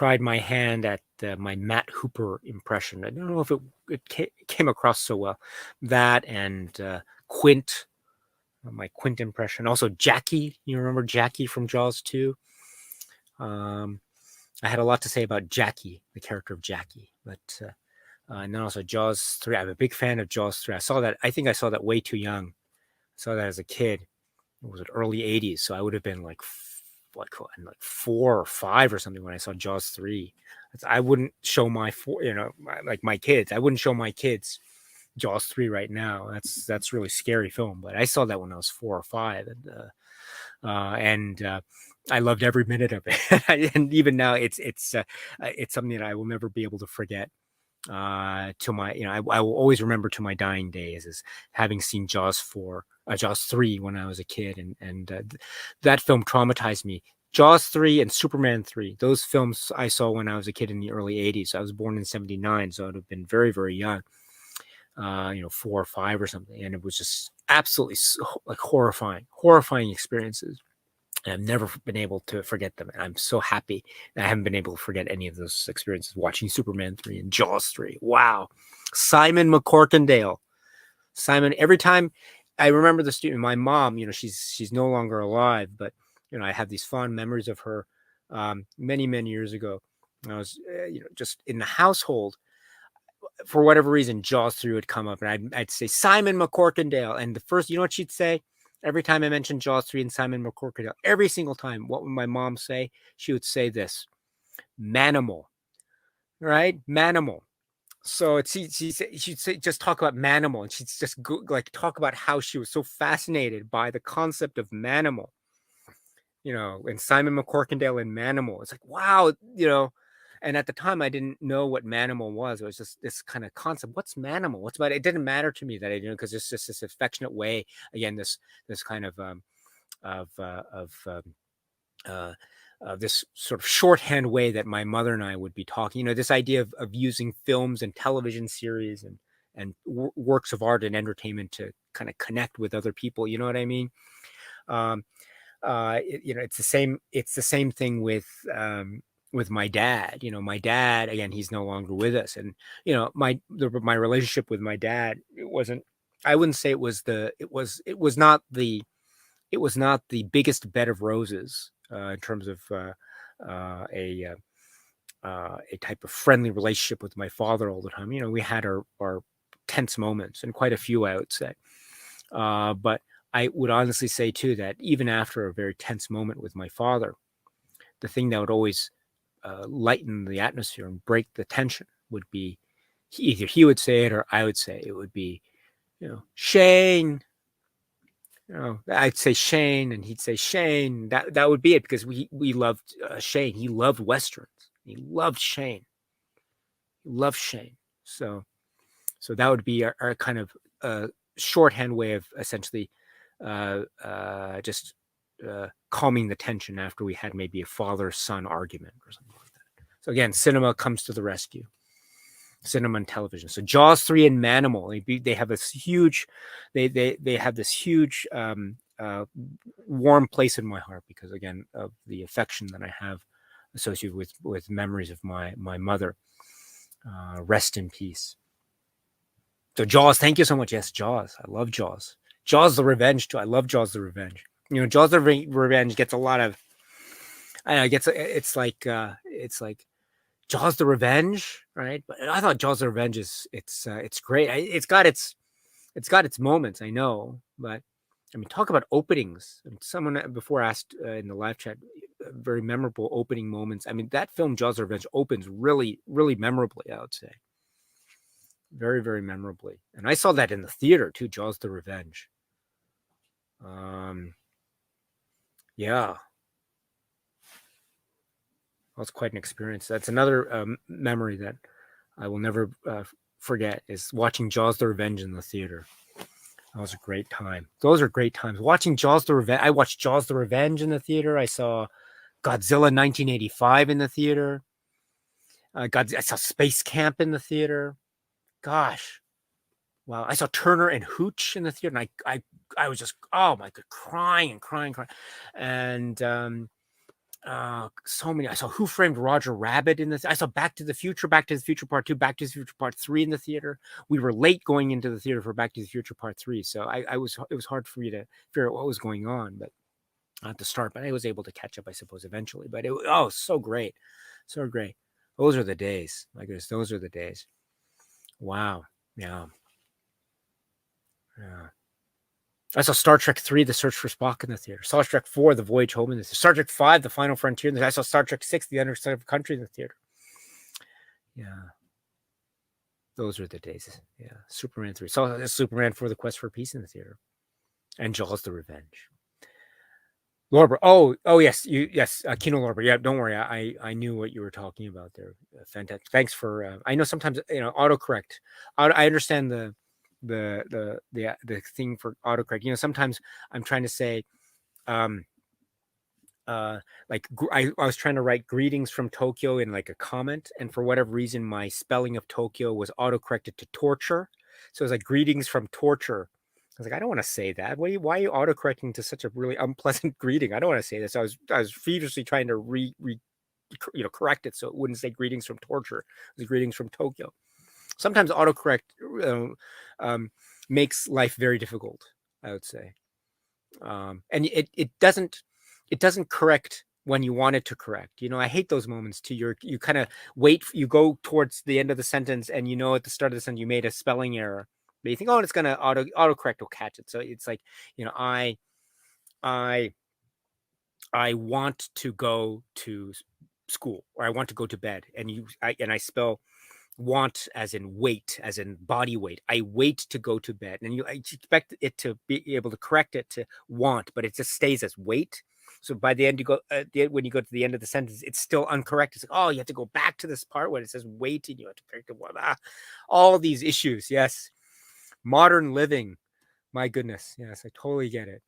tried my hand at my Matt Hooper impression. I don't know if it came across so well. That and Quint, my Quint impression. Also Jackie. You remember Jackie from Jaws 2? I had a lot to say about Jackie, the character of Jackie, but and then also Jaws 3. I'm a big fan of Jaws 3. I think I saw that way too young. I saw that as a kid. It was early 80s, so I would have been like 4 or 5 or something when I saw Jaws 3. I wouldn't show my kids. I wouldn't show my kids Jaws 3 right now. That's really scary film. But I saw that when I was 4 or 5, and I loved every minute of it. And even now, it's something that I will never be able to forget. To my, I will always remember to my dying days as having seen Jaws 3 when I was a kid, and that film traumatized me. Jaws 3 and Superman 3, those films I saw when I was a kid in the early 80s. I was born in 79, so I'd have been very, very young, 4 or 5 or something. And it was just absolutely like horrifying experiences. And I've never been able to forget them. And I'm so happy that I haven't been able to forget any of those experiences watching Superman 3 and Jaws 3. Wow. Simon MacCorkindale. Simon, every time I remember the student, my mom, she's no longer alive, but I have these fond memories of her many, many years ago. I was, just in the household. For whatever reason, Jaws 3 would come up, and I'd say, Simon MacCorkindale. And the first, you know what she'd say? Every time I mentioned Jaws 3 and Simon MacCorkindale, every single time, what would my mom say? She would say this, Manimal, right? Manimal. So she'd say, just talk about Manimal, and she'd just talk about how she was so fascinated by the concept of Manimal, and Simon MacCorkindale and Manimal. It's like, wow, and at the time I didn't know what Manimal was. It was just this kind of concept. What's Manimal? What's about it? It didn't matter to me that I didn't, because it's just this affectionate way. Again, this kind of this sort of shorthand way that my mother and I would be talking. This idea of using films and television series and works of art and entertainment to kind of connect with other people. You know what I mean? It's the same thing with my dad. My dad, again, he's no longer with us, and my relationship with my dad, I wouldn't say it was not the biggest bed of roses in terms of a type of friendly relationship with my father all the time. We had our tense moments, and quite a few, I would say, but I would honestly say too that even after a very tense moment with my father, the thing that would always lighten the atmosphere and break the tension would be, either he would say it or I would say it. It would be, Shane. I'd say Shane, and he'd say Shane. That would be it, because we loved Shane. He loved westerns. He loved Shane. He loved Shane. So that would be our kind of shorthand way of essentially just calming the tension after we had maybe a father-son argument or something like that. So again, cinema comes to the rescue. Cinema and television. So Jaws 3 and Manimal, they have this huge, they have this huge warm place in my heart, because again of the affection that I have associated with memories of my mother. Rest in peace. So Jaws, thank you so much. Yes, Jaws. I love Jaws. Jaws the Revenge too. I love Jaws the Revenge. Jaws the Revenge gets a lot of, I don't know, it's like Jaws the Revenge, right? But I thought Jaws the Revenge it's great. It's got its moments, I know, but I mean, talk about openings. I mean, someone before asked in the live chat, very memorable opening moments. I mean, that film Jaws the Revenge opens really, really memorably, I would say. Very, very memorably. And I saw that in the theater too, Jaws the Revenge. Yeah. That's quite an experience. That's another memory that I will never forget, is watching Jaws the Revenge in the theater. That was a great time. Those are great times. Watching Jaws the Revenge. I watched Jaws the Revenge in the theater. I saw Godzilla 1985 in the theater. I saw Space Camp in the theater. Gosh. Wow. I saw Turner and Hooch in the theater, and I was just, oh my God, crying. And So many. I saw Who Framed Roger Rabbit in this. I saw Back to the Future Part 2, Back to the Future Part 3 in the theater. We were late going into the theater for Back to the Future Part 3, so it was hard for me to figure out what was going on, but at the start. But I was able to catch up, I suppose, eventually. But so great, so great. Those are the days. My goodness, those are the days. Wow. Yeah. Yeah. I saw Star Trek 3, The Search for Spock in the theater. Star Trek 4, The Voyage Home in the theater. Star Trek 5, The Final Frontier in the theater. I saw Star Trek 6, The Undercover Country in the theater. Yeah. Those are the days. Yeah. Superman 3. Saw Superman 4, The Quest for Peace in the theater. And Jaws the Revenge. Lorber. Oh yes, yes, Kino Lorber. Yeah, don't worry. I knew what you were talking about there. Fantastic. Thanks for. I know sometimes autocorrect. I understand the thing for autocorrect. Sometimes I'm trying to say, like I was trying to write greetings from Tokyo in like a comment, and for whatever reason, my spelling of Tokyo was autocorrected to torture. So it was like greetings from torture. I was like, I don't want to say that. Why are you autocorrecting to such a really unpleasant greeting? I don't want to say this. I was feverishly trying to correct it so it wouldn't say greetings from torture. It was greetings from Tokyo. Sometimes autocorrect makes life very difficult, I would say, and it doesn't correct when you want it to correct. I hate those moments too. You kind of wait. You go towards the end of the sentence, and at the start of the sentence you made a spelling error. But you think, it's gonna autocorrect will catch it. So it's like, I want to go to school, or I want to go to bed, and I spell want as in weight, as in body weight. I wait to go to bed, and I expect it to be able to correct it to want, but it just stays as wait. So by the end, when you go to the end of the sentence, it's still uncorrect. It's like, you have to go back to this part where it says wait, and you have to correct it. All these issues. Yes. Modern living. My goodness. Yes, I totally get it.